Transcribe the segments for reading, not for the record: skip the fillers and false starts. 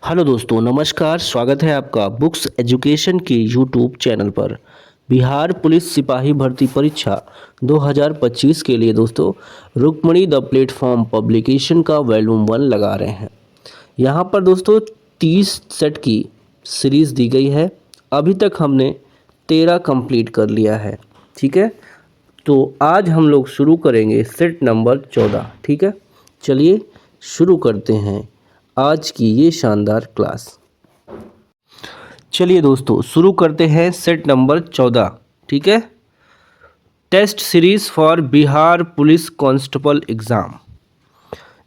Hello दोस्तों, नमस्कार। स्वागत है आपका बुक्स एजुकेशन के यूट्यूब चैनल पर। बिहार पुलिस सिपाही भर्ती परीक्षा 2025 के लिए दोस्तों रुक्मणी द प्लेटफॉर्म पब्लिकेशन का वॉल्यूम 1 लगा रहे हैं। यहाँ पर दोस्तों 30 सेट की सीरीज़ दी गई है। अभी तक हमने 13 कंप्लीट कर लिया है। ठीक है, तो आज हम लोग शुरू करेंगे सेट नंबर 14। ठीक है, चलिए शुरू करते हैं आज की ये शानदार क्लास। चलिए दोस्तों शुरू करते हैं सेट नंबर 14। ठीक है, test series for Bihar police constable exam.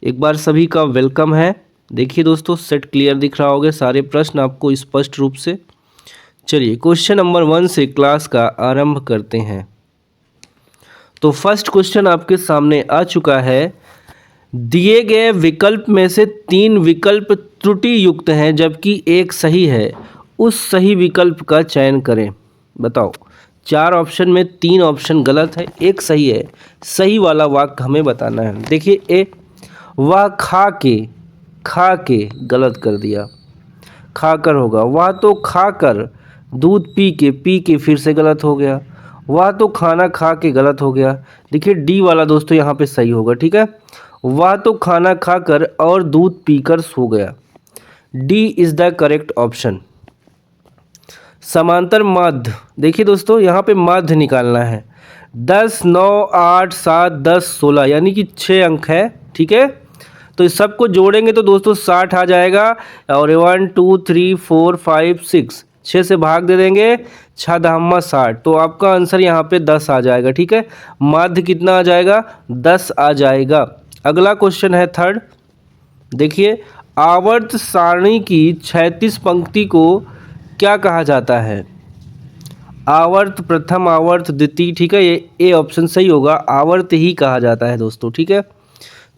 एक बार सभी का वेलकम है। देखिए दोस्तों, सेट क्लियर दिख रहा होगा, सारे प्रश्न आपको स्पष्ट रूप से। चलिए क्वेश्चन नंबर 1 से क्लास का आरंभ करते हैं। तो फर्स्ट क्वेश्चन आपके सामने आ चुका है। दिए गए विकल्प में से 3 विकल्प त्रुटि युक्त हैं जबकि एक सही है, उस सही विकल्प का चयन करें। बताओ, 4 ऑप्शन में 3 ऑप्शन गलत है, एक सही है। सही वाला वाक्य हमें बताना है। देखिए ए, वह खा के गलत कर दिया, खाकर होगा। वह तो खाकर, दूध पी के फिर से गलत हो गया। वह तो खाना खा के गलत हो गया। देखिए डी वाला दोस्तों यहाँ पे सही होगा। ठीक है, वह तो खाना खाकर और दूध पीकर सो गया। D is the correct option. समांतर माध्य, देखिए दोस्तों यहाँ पे माध्य निकालना है। 10, 9, 8, 7, 10, 16 यानी कि 6 अंक है। ठीक है, तो इस सबको जोड़ेंगे तो दोस्तों 60 आ जाएगा। और 1, 2, 3, 4, 5, 6, 6 से भाग दे देंगे, 6 धामा 60, तो आपका आंसर यहाँ पे 10 आ जाएगा। ठीक है, माध्य कितना आ जाएगा? 10 आ जाएगा। अगला क्वेश्चन है थर्ड। देखिए, आवर्त सारणी की 36 पंक्ति को क्या कहा जाता है? आवर्त, प्रथम आवर्त, द्वितीय। ठीक है, ये ए ऑप्शन सही होगा, आवर्त ही कहा जाता है दोस्तों। ठीक है,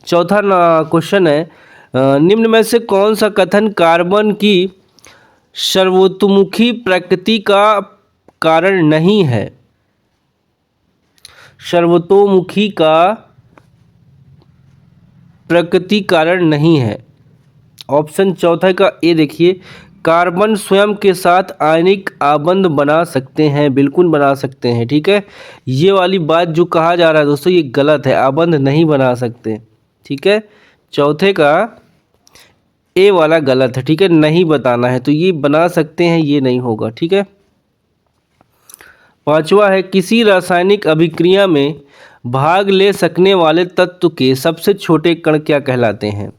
चौथा क्वेश्चन है, निम्न में से कौन सा कथन कार्बन की सर्वतोमुखी प्रकृति का कारण नहीं है? सर्वतोमुखी का प्रकृति कारण नहीं है। ऑप्शन चौथा का ए देखिए, कार्बन स्वयं के साथ आयनिक आबंध बना सकते हैं, बिल्कुल बना सकते हैं। ठीक है, ये वाली बात जो कहा जा रहा है दोस्तों ये गलत है, आबंध नहीं बना सकते। ठीक है, चौथे का ए वाला गलत है। ठीक है, नहीं बताना है, तो ये बना सकते हैं, ये नहीं होगा। ठीक है, पांचवा है, किसी रासायनिक अभिक्रिया में भाग ले सकने वाले तत्व के सबसे छोटे कण क्या कहलाते हैं?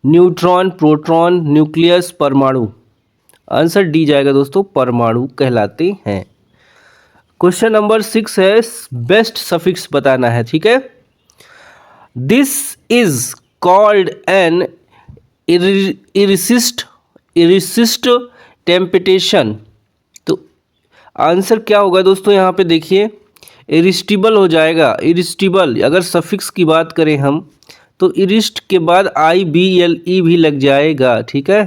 न्यूट्रॉन, प्रोटॉन, न्यूक्लियस, परमाणु। आंसर डी जाएगा दोस्तों, परमाणु कहलाते हैं। क्वेश्चन नंबर 6 है, बेस्ट सफिक्स बताना है। ठीक है, this is called an irresistible temptation. तो आंसर क्या होगा दोस्तों? यहाँ पे देखिए, इरिस्टिबल हो जाएगा। इरिस्टिबल, अगर सफिक्स की बात करें हम तो इरिस्ट के बाद IBLE भी लग जाएगा। ठीक है,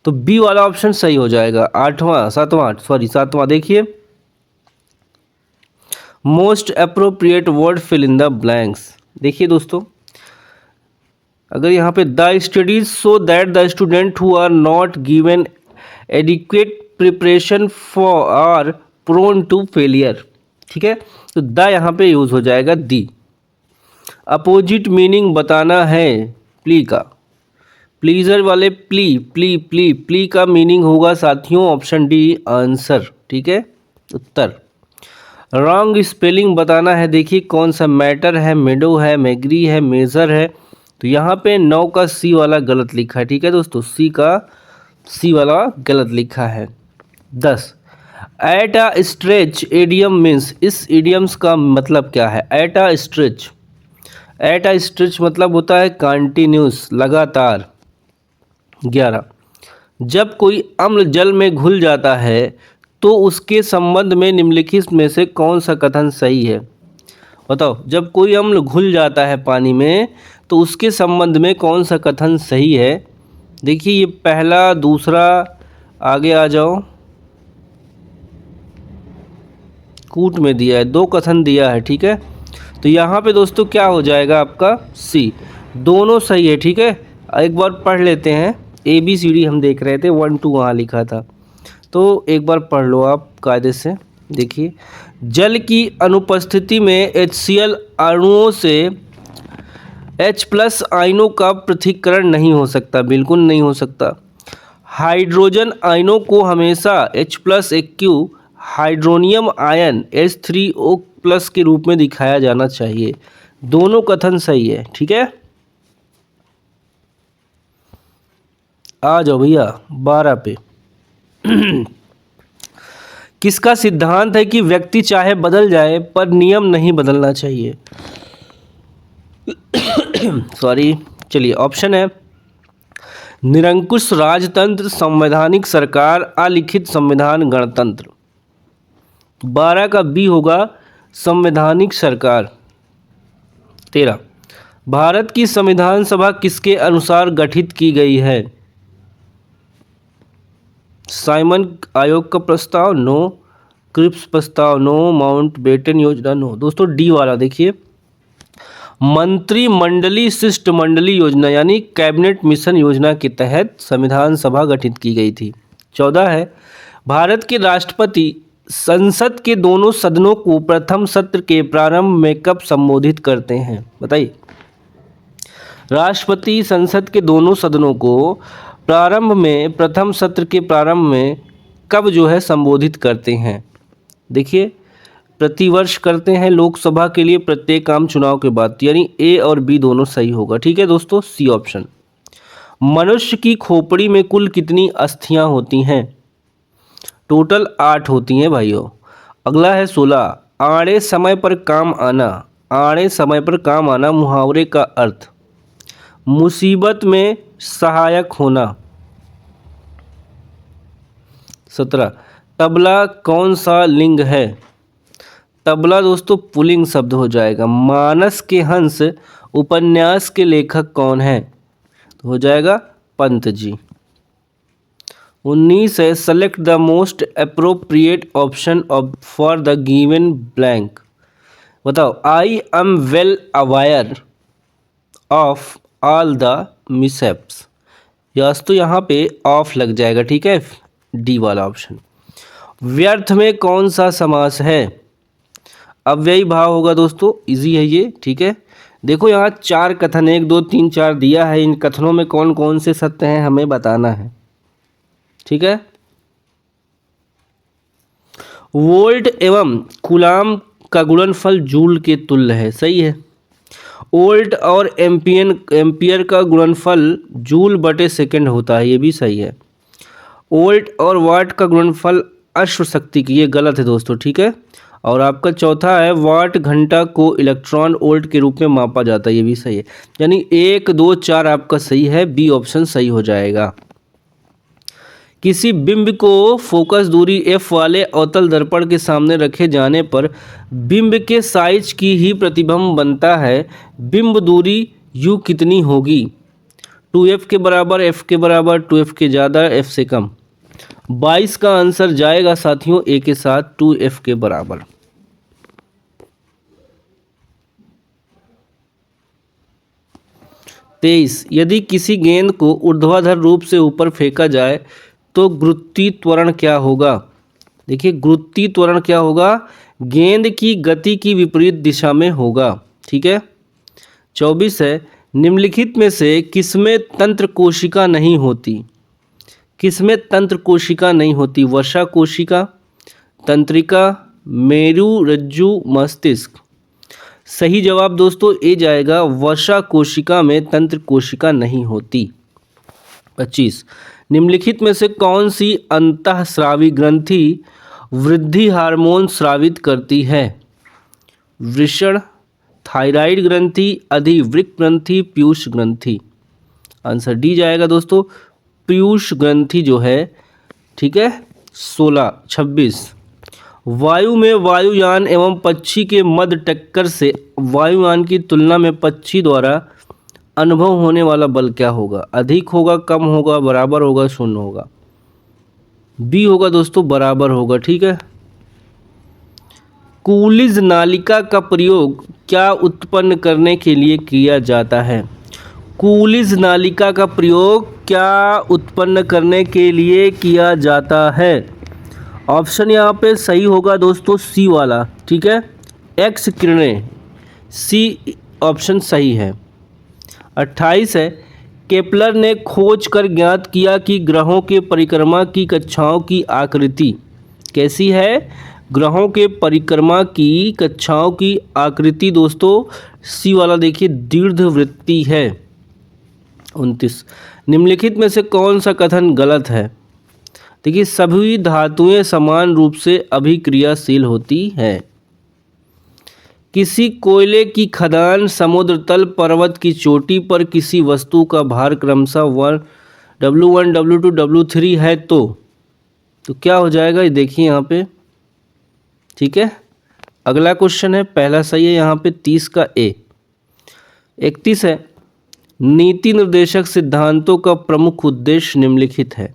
तो बी वाला ऑप्शन सही हो जाएगा। सातवां देखिए, most appropriate word fill in the blanks. देखिए दोस्तों, अगर यहाँ पे the studies so that the student who are not given adequate preparation for are prone to failure. ठीक है, तो द यहाँ पे यूज हो जाएगा दी। अपोजिट मीनिंग बताना है प्ली का। प्लीजर वाले प्ली का मीनिंग होगा साथियों ऑप्शन डी आंसर। ठीक है, उत्तर। रॉन्ग स्पेलिंग बताना है। देखिए कौन सा, मैटर है, मेडो है, मैग्री है, मेजर है। तो यहाँ पे 9 का सी वाला गलत लिखा है। ठीक है दोस्तों, सी वाला गलत लिखा है। 10, at a stretch idiom means. इस इडियम्स का मतलब क्या है? एट अ स्ट्रेच मतलब होता है कंटिन्यूस, लगातार। 11, जब कोई अम्ल जल में घुल जाता है तो उसके संबंध में निम्नलिखित में से कौन सा कथन सही है? बताओ, जब कोई अम्ल घुल जाता है पानी में तो उसके संबंध में कौन सा कथन सही है? देखिए ये पहला, दूसरा, आगे आ जाओ, कूट में दिया है, 2 कथन दिया है। ठीक है, तो यहाँ पे दोस्तों क्या हो जाएगा आपका सी, दोनों सही है। ठीक है, एक बार पढ़ लेते हैं। ABCD हम देख रहे थे, 1 2 वहाँ लिखा था, तो एक बार पढ़ लो आप कायदे से। देखिए, जल की अनुपस्थिति में HCl अणुओं से H+ आयनों का पृथक्करण नहीं हो सकता, बिल्कुल नहीं हो सकता। हाइड्रोजन आयनों को हमेशा H+Aq हाइड्रोनियम आयन H3O+ के रूप में दिखाया जाना चाहिए। दोनों कथन सही है, ठीक है। आ जाओ भैया 12 पे। किसका सिद्धांत है कि व्यक्ति चाहे बदल जाए पर नियम नहीं बदलना चाहिए? सॉरी, चलिए ऑप्शन है निरंकुश राजतंत्र, संवैधानिक सरकार, अलिखित संविधान, गणतंत्र। 12 का बी होगा संवैधानिक सरकार। 13, भारत की संविधान सभा किसके अनुसार गठित की गई है? साइमन आयोग का प्रस्ताव, नो। क्रिप्स प्रस्ताव, नो। माउंटबेटन योजना, नो। दोस्तों डी वाला देखिए, मंत्रिमंडलीय शिष्टमंडली योजना यानी कैबिनेट मिशन योजना के तहत संविधान सभा गठित की गई थी। 14 है, भारत के राष्ट्रपति संसद के दोनों सदनों को प्रथम सत्र के प्रारंभ में कब संबोधित करते हैं? बताइए। राष्ट्रपति संसद के दोनों सदनों को प्रारंभ में, प्रथम सत्र के प्रारंभ में कब जो है संबोधित करते हैं? देखिए, प्रतिवर्ष करते हैं लोकसभा के लिए प्रत्येक आम चुनाव के बाद, यानी ए और बी दोनों सही होगा, ठीक है दोस्तों। C option. मनुष्य की खोपड़ी में कुल कितनी अस्थियां होती हैं? टोटल 8 होती हैं भाइयों। अगला है 16, आड़े समय पर काम आना। आड़े समय पर काम आना मुहावरे का अर्थ मुसीबत में सहायक होना। 17, तबला कौन सा लिंग है? तबला दोस्तों पुल्लिंग शब्द हो जाएगा। मानस के हंस उपन्यास के लेखक कौन है? तो हो जाएगा पंत जी। 19 है, select the most appropriate option for the given blank. बताओ। I am well aware of all the mishaps. Yes, तो यहाँ पे ऑफ लग जाएगा, ठीक है, डी वाला ऑप्शन। व्यर्थ में कौन सा समास है? अव्ययी भाव होगा दोस्तों, इजी है ये, ठीक है। देखो यहाँ 4 कथन, 1 2 3 4 दिया है। इन कथनों में कौन कौन से सत्य हैं हमें बताना है, ठीक है। वोल्ट एवं कूलाम का गुणनफल जूल के तुल्य है, सही है। वोल्ट और एम्पियर का गुणनफल जूल बटे सेकंड होता है, ये भी सही है। वोल्ट और वाट का गुणनफल अश्व शक्ति की, ये गलत है दोस्तों, ठीक है। और आपका चौथा है, वाट घंटा को इलेक्ट्रॉन वोल्ट के रूप में मापा जाता है, ये भी सही है। यानी 1 2 4 आपका सही है, बी ऑप्शन सही हो जाएगा। किसी बिंब को फोकस दूरी f वाले अवतल दर्पण के सामने रखे जाने पर बिंब के साइज की ही प्रतिबिंब बनता है। बिंब दूरी u कितनी होगी? 2f के बराबर, f के बराबर, 2f के ज़्यादा, f से कम। 22 का आंसर जाएगा साथियों ए के साथ, 2f के बराबर। तेईस, यदि किसी गेंद को ऊर्ध्वाधर रूप से ऊपर फेंका जाए तो गुरुत्वीय त्वरण क्या होगा? देखिए, गुरुत्वीय त्वरण क्या होगा? गेंद की गति की विपरीत दिशा में होगा, ठीक है। 24 है, निम्नलिखित में से किसमें तंत्र कोशिका नहीं होती? किसमें तंत्र कोशिका नहीं होती? वसा कोशिका, तंत्रिका, मेरु रज्जु, मस्तिष्क। सही जवाब दोस्तों ए जाएगा, वसा कोशिका में तंत्र कोशिका नहीं होती। 25, निम्नलिखित में से कौन सी अंतःस्रावी ग्रंथि वृद्धि हार्मोन स्रावित करती है? वृषण, थायराइड ग्रंथि, अधिवृक्क ग्रंथि, पीयूष ग्रंथि। आंसर डी जाएगा दोस्तों, पीयूष ग्रंथि जो है, ठीक है। 26, वायु में वायुयान एवं पक्षी के मध्य टक्कर से वायुयान की तुलना में पक्षी द्वारा अनुभव होने वाला बल क्या होगा? अधिक होगा, कम होगा, बराबर होगा, शून्य होगा? बी होगा दोस्तों, बराबर होगा, ठीक है। कूलिज नालिका का प्रयोग क्या उत्पन्न करने के लिए किया जाता है? कूलिज नालिका का प्रयोग क्या उत्पन्न करने के लिए किया जाता है? ऑप्शन यहाँ पे सही होगा दोस्तों सी वाला, ठीक है, एक्स किरणें, सी ऑप्शन सही है। 28 है, केपलर ने खोज कर ज्ञात किया कि ग्रहों के परिक्रमा की कक्षाओं की आकृति कैसी है? ग्रहों के परिक्रमा की कक्षाओं की आकृति दोस्तों सी वाला देखिए दीर्घवृत्तीय है। 29, निम्नलिखित में से कौन सा कथन गलत है? देखिए सभी धातुएं समान रूप से अभिक्रियाशील होती हैं। किसी कोयले की खदान समुद्र तल पर्वत की चोटी पर किसी वस्तु का भार क्रमशः W1 W2 W3 है तो क्या हो जाएगा ये देखिए यहाँ पे, ठीक है। अगला क्वेश्चन है, पहला सही है यहाँ पे 30 का ए। 31 है, नीति निर्देशक सिद्धांतों का प्रमुख उद्देश्य निम्नलिखित है।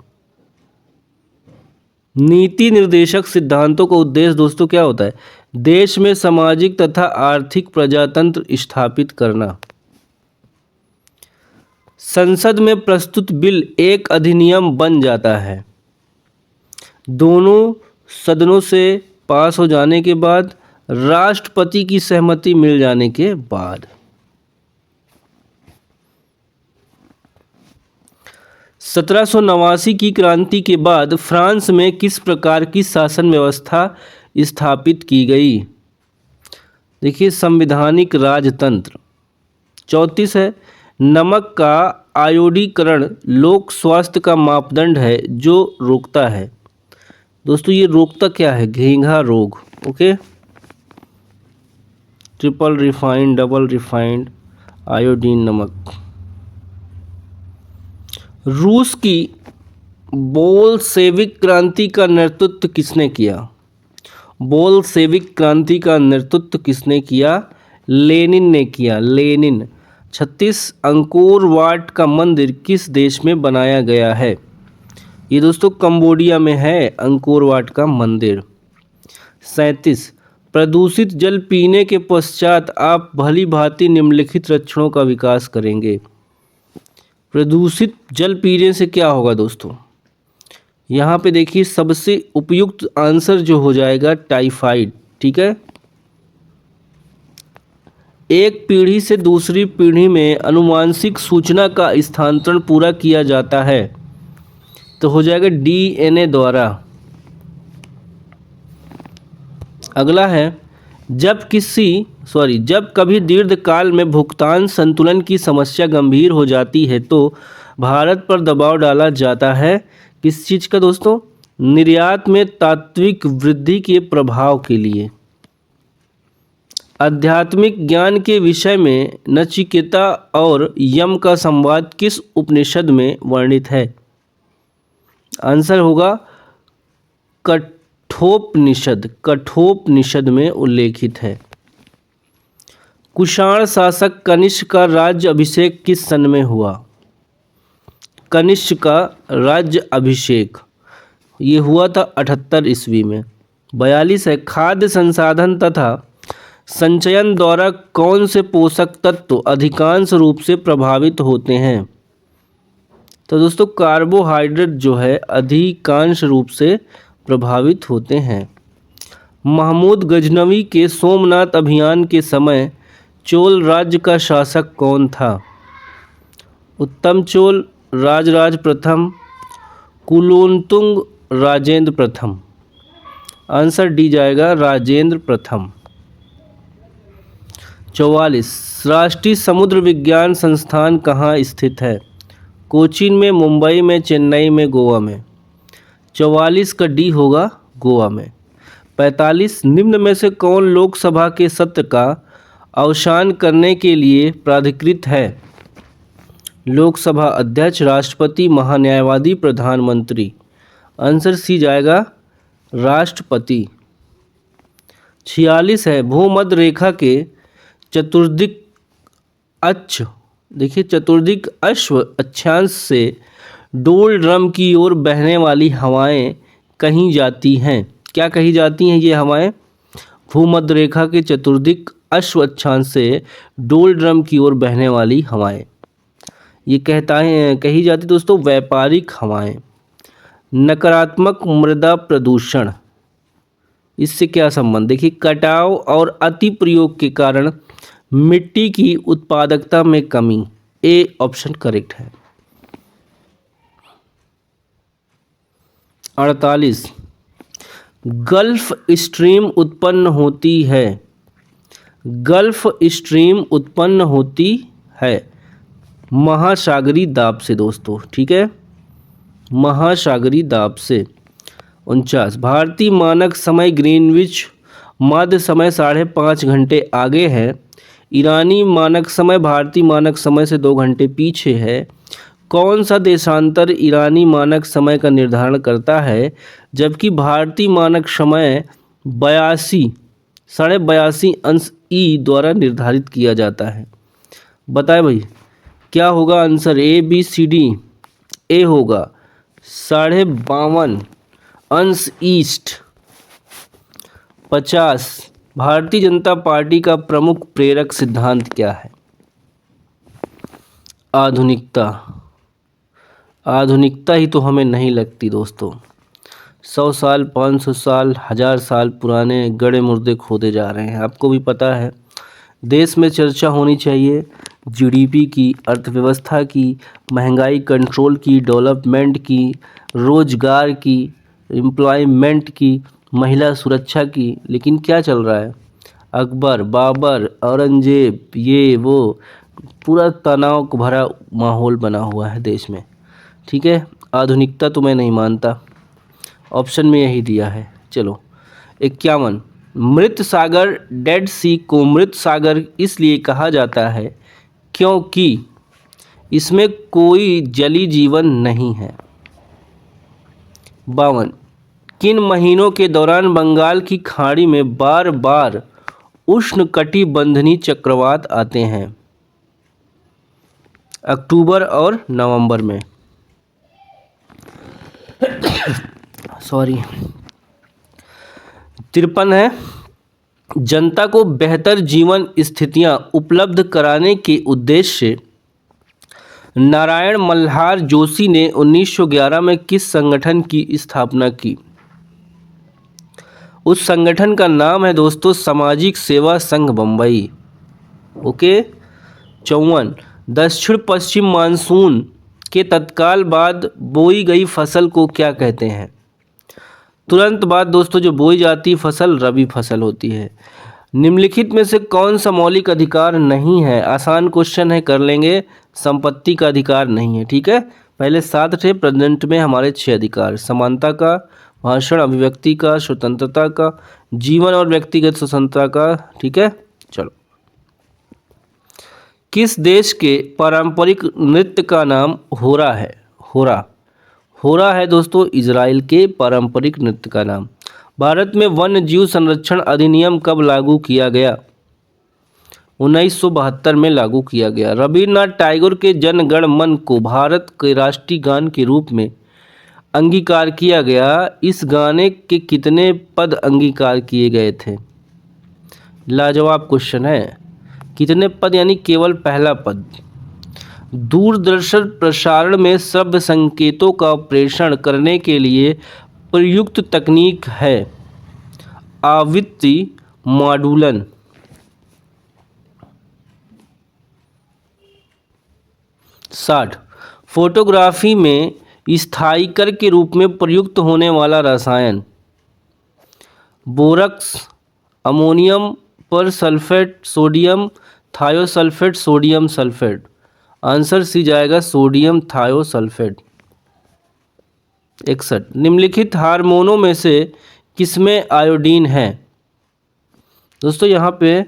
नीति निर्देशक सिद्धांतों का उद्देश्य दोस्तों क्या होता है? देश में सामाजिक तथा आर्थिक प्रजातंत्र स्थापित करना। संसद में प्रस्तुत बिल एक अधिनियम बन जाता है दोनों सदनों से पास हो जाने के बाद, राष्ट्रपति की सहमति मिल जाने के बाद। 1789 की क्रांति के बाद फ्रांस में किस प्रकार की शासन व्यवस्था स्थापित की गई? देखिए संवैधानिक राजतंत्र। 34 है, नमक का आयोडीकरण लोक स्वास्थ्य का मापदंड है जो रोकता है। दोस्तों ये रोकता क्या है? घेंघा रोग। Okay, triple refined, double refined iodine नमक। रूस की बोल्शेविक क्रांति का नेतृत्व किसने किया? बोल्शेविक क्रांति का नेतृत्व किसने किया? लेनिन ने किया, लेनिन। 36, अंकोर वाट का मंदिर किस देश में बनाया गया है? ये दोस्तों कंबोडिया में है अंकोर वाट का मंदिर। 37, प्रदूषित जल पीने के पश्चात आप भली भांति निम्नलिखित लक्षणों का विकास करेंगे। प्रदूषित जल पीने से क्या होगा दोस्तों? यहाँ पे देखिए सबसे उपयुक्त आंसर जो हो जाएगा टाइफाइड, ठीक है। एक पीढ़ी से दूसरी पीढ़ी में अनुवांशिक सूचना का स्थानांतरण पूरा किया जाता है तो हो जाएगा डीएनए द्वारा। अगला है, जब कभी दीर्घकाल में भुगतान संतुलन की समस्या गंभीर हो जाती है तो भारत पर दबाव डाला जाता है किस चीज़ का दोस्तों? निर्यात में तात्विक वृद्धि के प्रभाव के लिए। आध्यात्मिक ज्ञान के विषय में नचिकेता और यम का संवाद किस उपनिषद में वर्णित है? आंसर होगा कठोपनिषद में उल्लेखित है। कुषाण शासक कनिष्क का राज्य अभिषेक किस सन में हुआ? कनिष्क का राज्य अभिषेक ये हुआ था 78 ईस्वी में। 42 है, खाद्य संसाधन तथा संचयन द्वारा कौन से पोषक तत्व अधिकांश रूप से प्रभावित होते हैं? तो दोस्तों कार्बोहाइड्रेट जो है अधिकांश रूप से प्रभावित होते हैं। महमूद गजनवी के सोमनाथ अभियान के समय चोल राज्य का शासक कौन था? उत्तम चोल, राजराज प्रथम, कुलोत्तुंग, राजेंद्र प्रथम। आंसर डी जाएगा राजेंद्र प्रथम। 44, राष्ट्रीय समुद्र विज्ञान संस्थान कहाँ स्थित है? कोचीन में, मुंबई में, चेन्नई में, गोवा में। 44 का डी होगा गोवा में। 45, निम्न में से कौन लोकसभा के सत्र का अवसान करने के लिए प्राधिकृत है? लोकसभा अध्यक्ष, राष्ट्रपति, महान्यायवादी, प्रधानमंत्री। आंसर सी जाएगा राष्ट्रपति। 46 है, भूमध्य रेखा के चतुर्दिक अक्ष, देखिए चतुर्दिक अश्व अक्षांश से डोल ड्रम की ओर बहने वाली हवाएं कहीं जाती हैं। क्या कही जाती हैं ये हवाएं? भूमध्य रेखा के चतुर्दिक अश्व अक्षांश से डोल ड्रम की ओर बहने वाली हवाएं। ये कही जाती दोस्तों व्यापारिक हवाएं। नकारात्मक मृदा प्रदूषण, इससे क्या संबंध? देखिए कटाव और अति प्रयोग के कारण मिट्टी की उत्पादकता में कमी। ए ऑप्शन करेक्ट है। 48 गल्फ स्ट्रीम उत्पन्न होती है। गल्फ स्ट्रीम उत्पन्न होती है महासागरी दाब से दोस्तों, ठीक है, महासागरी दाब से। 49 भारतीय मानक समय ग्रीनविच मध्य समय 5.5 घंटे आगे है। ईरानी मानक समय भारतीय मानक समय से 2 घंटे पीछे है। कौन सा देशांतर ईरानी मानक समय का निर्धारण करता है जबकि भारतीय मानक समय 82.82 अंश ई द्वारा निर्धारित किया जाता है? बताए भाई क्या होगा answer? A B C D. A होगा 52.5 अंश ईस्ट। 50 भारतीय जनता पार्टी का प्रमुख प्रेरक सिद्धांत क्या है? आधुनिकता। आधुनिकता ही तो हमें नहीं लगती दोस्तों। 100 साल 500 साल 1000 साल पुराने गड़े मुर्दे खोदे जा रहे हैं, आपको भी पता है। देश में चर्चा होनी चाहिए जीडीपी की, अर्थव्यवस्था की, महंगाई कंट्रोल की, डेवलपमेंट की, रोजगार की, एम्प्लॉयमेंट की, महिला सुरक्षा की। लेकिन क्या चल रहा है? अकबर, बाबर, औरंगजेब, ये वो पूरा तनाव को भरा माहौल बना हुआ है देश में, ठीक है। आधुनिकता तो मैं नहीं मानता, ऑप्शन में यही दिया है। चलो 51 मृत सागर डेड सी को मृत सागर इसलिए कहा जाता है क्योंकि इसमें कोई जली जीवन नहीं है। 52 किन महीनों के दौरान बंगाल की खाड़ी में बार बार उष्णकटिबंधीय चक्रवात आते हैं? अक्टूबर और नवंबर में। सॉरी। 53 है जनता को बेहतर जीवन स्थितियां उपलब्ध कराने के उद्देश्य से नारायण मल्हार जोशी ने 1911 में किस संगठन की स्थापना की? उस संगठन का नाम है दोस्तों सामाजिक सेवा संघ बम्बई। ओके। 54 दक्षिण पश्चिम मानसून के तत्काल बाद बोई गई फसल को क्या कहते हैं? तुरंत बाद दोस्तों जो बोई जाती फसल रबी फसल होती है। निम्नलिखित में से कौन सा मौलिक अधिकार नहीं है? आसान क्वेश्चन है, कर लेंगे। संपत्ति का अधिकार नहीं है, ठीक है। पहले 7 थे, प्रेजेंट में हमारे 6 अधिकार। समानता का, भाषण अभिव्यक्ति का, स्वतंत्रता का, जीवन और व्यक्तिगत स्वतंत्रता का, ठीक है। चलो किस देश के पारंपरिक नृत्य का नाम होरा है? होरा है दोस्तों इजराइल के पारंपरिक नृत्य का नाम। भारत में वन्य जीव संरक्षण अधिनियम कब लागू किया गया? 1972 में लागू किया गया। रविन्द्रनाथ टैगोर के जन गण मन को भारत के राष्ट्रीय गान के रूप में अंगीकार किया गया। इस गाने के कितने पद अंगीकार किए गए थे? लाजवाब क्वेश्चन है। कितने पद यानी केवल पहला पद। दूरदर्शन प्रसारण में श्रव्य संकेतों का प्रेषण करने के लिए प्रयुक्त तकनीक है आवृत्ति मॉड्यूलन। 60 फोटोग्राफी में स्थायीकर के रूप में प्रयुक्त होने वाला रसायन? Borax, ammonium persulphate, sodium thiosulphate, sodium sulphate. Answer C जाएगा सोडियम थायोसल्फेट। 61 निम्नलिखित हार्मोनों में से किसमें आयोडीन है? दोस्तों यहाँ पे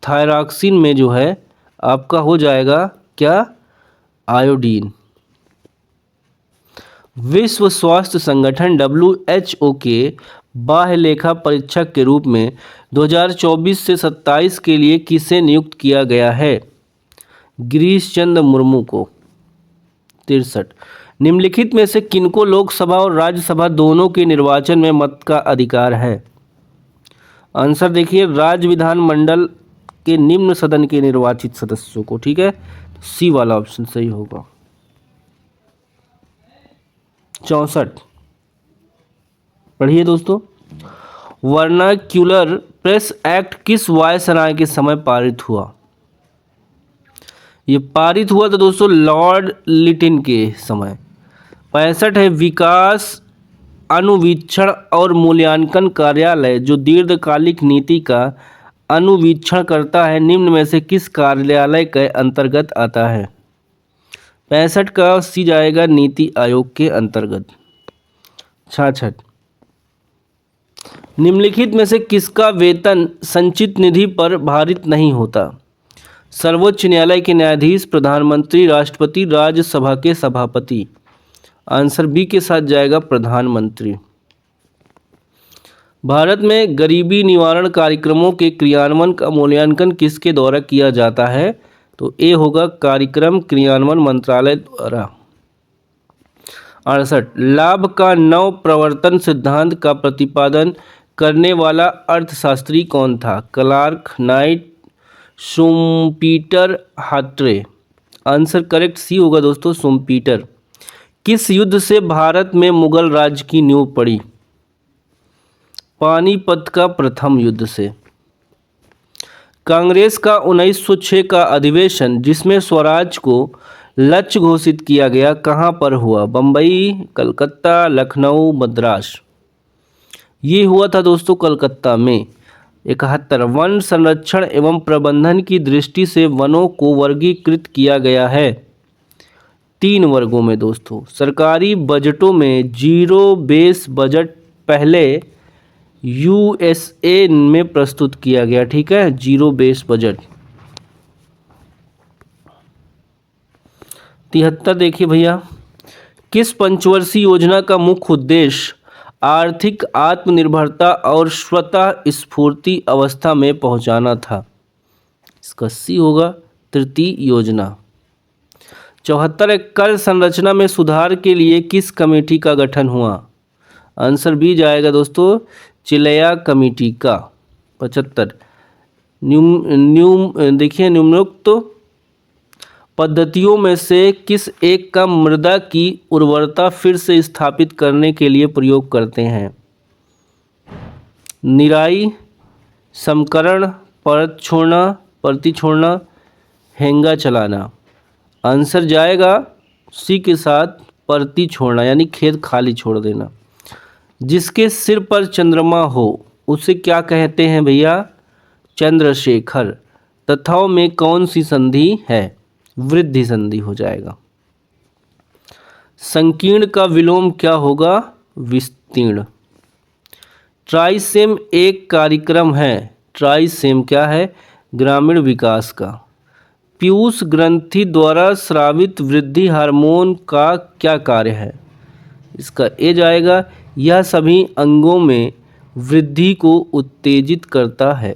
थायरॉक्सिन में जो है आपका हो जाएगा क्या? आयोडीन। विश्व स्वास्थ्य संगठन WHO के बाह्य लेखा परीक्षक के रूप में 2024 से 27 के लिए किसे नियुक्त किया गया है? गिरीश चंद्र मुर्मू को। 63 निम्नलिखित में से किनको लोकसभा और राज्यसभा दोनों के निर्वाचन में मत का अधिकार है? आंसर देखिए राज्य विधानमंडल के निम्न सदन के निर्वाचित सदस्यों को, ठीक है। सी वाला ऑप्शन सही होगा। 64 पढ़िए दोस्तों। वर्नाक्यूलर प्रेस एक्ट किस वायसराय के समय पारित हुआ? ये पारित हुआ था दोस्तों लॉर्ड लिटिन के समय। 65 है विकास अनुवीक्षण और मूल्यांकन कार्यालय जो दीर्घकालिक नीति का अनुवीक्षण करता है निम्न में से किस कार्यालय के अंतर्गत आता है? 65 का सी जाएगा नीति आयोग के अंतर्गत। 66 निम्नलिखित में से किसका वेतन संचित निधि पर भारित नहीं होता? सर्वोच्च न्यायालय के न्यायाधीश, प्रधानमंत्री, राष्ट्रपति, राज्यसभा के सभापति। आंसर बी के साथ जाएगा प्रधानमंत्री। भारत में गरीबी निवारण कार्यक्रमों के क्रियान्वयन का मूल्यांकन किसके द्वारा किया जाता है? तो ए होगा कार्यक्रम क्रियान्वयन मंत्रालय द्वारा। 68 लाभ का नव प्रवर्तन सिद्धांत का प्रतिपादन करने वाला अर्थशास्त्री कौन था? Clark, Knight, Schumpeter, Hawtrey. Answer correct C होगा दोस्तों शुम्पीटर। किस युद्ध से भारत में मुगल राज्य की नींव पड़ी? पानीपत का प्रथम युद्ध से। कांग्रेस का 1906 का अधिवेशन जिसमें स्वराज को लक्ष्य घोषित किया गया कहाँ पर हुआ? बम्बई, कलकत्ता, लखनऊ, मद्रास। ये हुआ था दोस्तों कलकत्ता में। 71 वन संरक्षण एवं प्रबंधन की दृष्टि से वनों को वर्गीकृत किया गया है 3 वर्गों में दोस्तों। सरकारी बजटों में जीरो बेस बजट पहले यूएसए में प्रस्तुत किया गया, ठीक है, जीरो बेस बजट। 73 देखिए भैया, किस पंचवर्षीय योजना का मुख्य उद्देश्य आर्थिक आत्मनिर्भरता और स्वतः स्फूर्ति अवस्था में पहुंचाना था? इसका सी होगा तृतीय योजना। 74 कर संरचना में सुधार के लिए किस कमेटी का गठन हुआ? आंसर बी जाएगा दोस्तों चिलया कमेटी का। 75 देखिए निम्नोक्त पद्धतियों में से किस एक का मृदा की उर्वरता फिर से स्थापित करने के लिए प्रयोग करते हैं? निराई, समकरण, परत छोड़ना, परती छोड़ना, हेंगा चलाना। आंसर जाएगा सी के साथ परती छोड़ना यानी खेत खाली छोड़ देना। जिसके सिर पर चंद्रमा हो उसे क्या कहते हैं भैया? चंद्रशेखर। तथाओं में कौन सी संधि है? वृद्धि संधि हो जाएगा। संकीर्ण का विलोम क्या होगा? विस्तीर्ण। ट्राइसेम एक कार्यक्रम है। ट्राइसेम क्या है? ग्रामीण विकास का। पीयूष ग्रंथि द्वारा स्रावित वृद्धि हार्मोन का क्या कार्य है? इसका ए जाएगा यह सभी अंगों में वृद्धि को उत्तेजित करता है।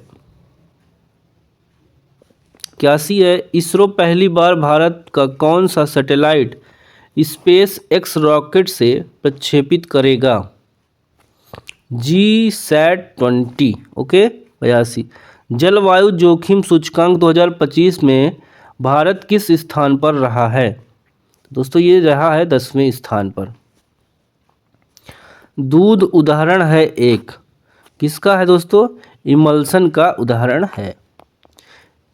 81 है इसरो पहली बार भारत का कौन सा सैटेलाइट स्पेस एक्स रॉकेट से प्रक्षेपित करेगा? GSAT-20। ओके 82 जलवायु जोखिम सूचकांक 2025 में भारत किस स्थान पर रहा है? दोस्तों ये रहा है 10वें स्थान पर। दूध उदाहरण है एक, किसका है दोस्तों? इमल्सन का उदाहरण है।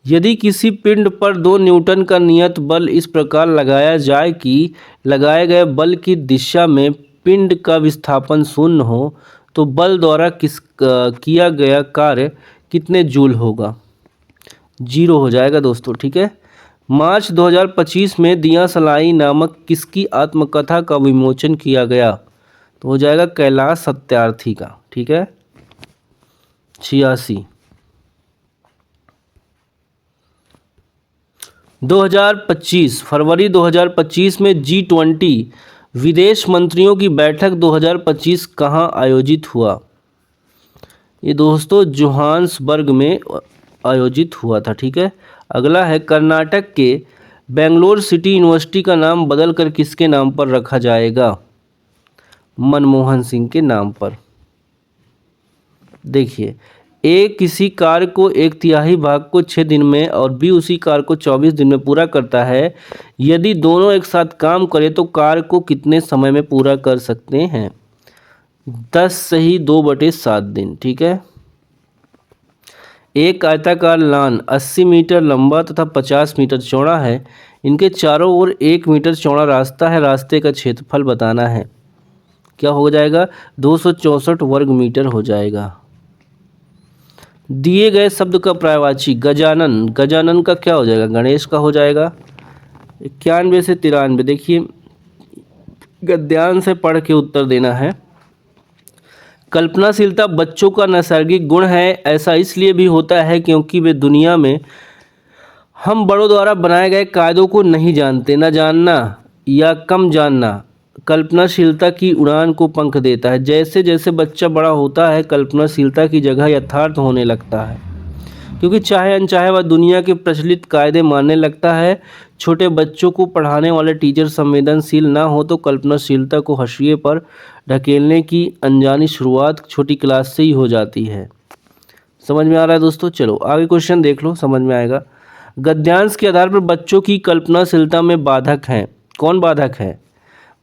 यदि किसी पिंड पर 2 न्यूटन का नियत बल इस प्रकार लगाया जाए कि लगाए गए बल की दिशा में पिंड का विस्थापन शून्य हो तो बल द्वारा किया गया कार्य कितने जूल होगा? 0 हो जाएगा दोस्तों, ठीक है। मार्च 2025 में दिया सलाई नामक किसकी आत्मकथा का विमोचन किया गया? तो हो जाएगा कैलाश सत्यार्थी का, ठीक है। 86 2025 फरवरी 2025 में G20 विदेश मंत्रियों की बैठक 2025 कहाँ आयोजित हुआ? ये दोस्तों जोहान्सबर्ग में आयोजित हुआ था, ठीक है। अगला है कर्नाटक के बेंगलोर सिटी यूनिवर्सिटी का नाम बदलकर किसके नाम पर रखा जाएगा? मनमोहन सिंह के नाम पर। देखिए ए किसी कार्य को 1/3 भाग को 6 दिन में और बी उसी कार्य को 24 दिन में पूरा करता है, यदि दोनों एक साथ काम करें तो कार्य को कितने समय में पूरा कर सकते हैं? 10 सही 2/7 दिन। ठीक है। एक आयताकार लान 80 मीटर लंबा तथा 50 मीटर चौड़ा है। इनके चारों ओर 1 मीटर चौड़ा रास्ता है। रास्ते का क्षेत्रफल बताना है। क्या हो जाएगा? 264 वर्ग मीटर हो जाएगा। दिए गए शब्द का पर्यायवाची गजानन, गजानन का क्या हो जाएगा? गणेश का हो जाएगा। 91 से 93 देखिए, गद्यांश से पढ़ के उत्तर देना है। कल्पनाशीलता बच्चों का नैसर्गिक गुण है। ऐसा इसलिए भी होता है क्योंकि वे दुनिया में हम बड़ों द्वारा बनाए गए कायदों को नहीं जानते। न जानना या कम जानना कल्पनाशीलता की उड़ान को पंख देता है। जैसे जैसे बच्चा बड़ा होता है, कल्पनाशीलता की जगह यथार्थ होने लगता है, क्योंकि चाहे अनचाहे वह दुनिया के प्रचलित कायदे मानने लगता है। छोटे बच्चों को पढ़ाने वाले टीचर संवेदनशील ना हो तो कल्पनाशीलता को हाशिए पर ढकेलने की अनजानी शुरुआत छोटी क्लास से ही हो जाती है। समझ में आ रहा है दोस्तों? चलो आगे क्वेश्चन देख लो, समझ में आएगा। गद्यांश के आधार पर बच्चों की कल्पनाशीलता में बाधक हैं। कौन बाधक है?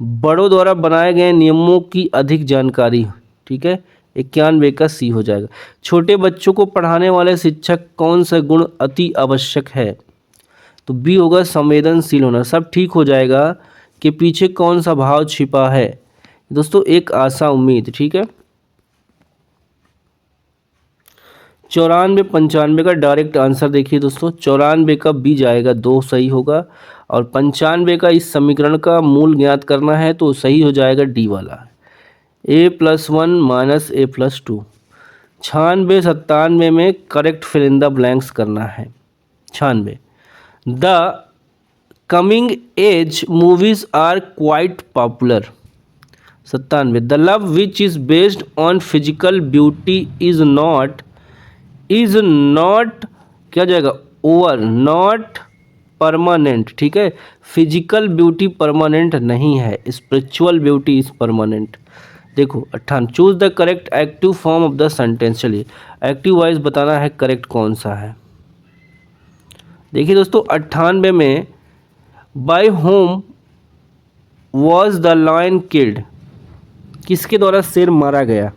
बड़ों द्वारा बनाए गए नियमों की अधिक जानकारी। ठीक है। 91 का सी हो जाएगा। छोटे बच्चों को पढ़ाने वाले शिक्षक कौन सा गुण अति आवश्यक है? तो बी होगा संवेदनशील होना। सब ठीक हो जाएगा कि पीछे कौन सा भाव छिपा है दोस्तों? एक आशा उम्मीद। ठीक है। 94 95 का डायरेक्ट आंसर देखिए दोस्तों। 94 का बी जाएगा, 2 सही होगा। और 95 का इस समीकरण का मूल ज्ञात करना है तो सही हो जाएगा डी वाला, a+1 माइनस a+2। 96 97 में correct fill in the blanks करना है। 96 the coming age movies are quite popular. 97 the love which is based on physical beauty is not क्या जाएगा? Over, not permanent. ठीक है। फिजिकल ब्यूटी परमानेंट नहीं है, spiritual beauty is permanent. देखो 58 choose the correct active form of the sentence. चलिए active voice बताना है करेक्ट कौन सा है। देखिए दोस्तों 98 में by whom was the lion killed, किसके द्वारा शेर मारा गया?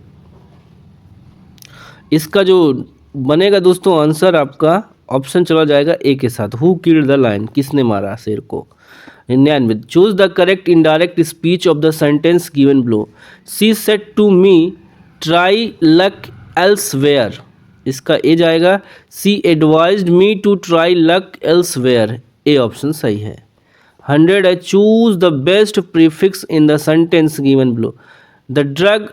इसका जो बनेगा दोस्तों आंसर आपका ऑप्शन चला जाएगा ए के साथ, हु किल्ड द लायन, किसने मारा शेर को। 99 choose the correct indirect speech of the sentence given below. She said to me try luck elsewhere, इसका ए जाएगा। She advised me to try luck elsewhere, A option सही है। 100 है choose the best prefix in the sentence given below. The drug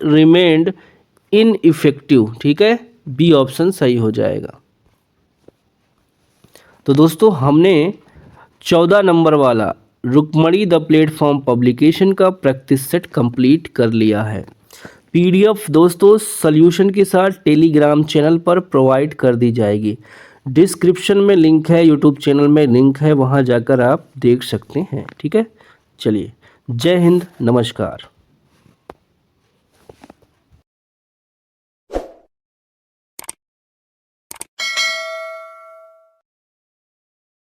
remained ineffective. ठीक है। B option सही हो जाएगा। तो दोस्तों हमने 14 नंबर वाला रुक्मणी द प्लेटफॉर्म पब्लिकेशन का प्रैक्टिस सेट कंप्लीट कर लिया है। पीडीएफ दोस्तों सॉल्यूशन के साथ टेलीग्राम चैनल पर प्रोवाइड कर दी जाएगी। डिस्क्रिप्शन में लिंक है, यूट्यूब चैनल में लिंक है, वहां जाकर आप देख सकते हैं। ठीक है। चलिए जय हिंद, नमस्कार।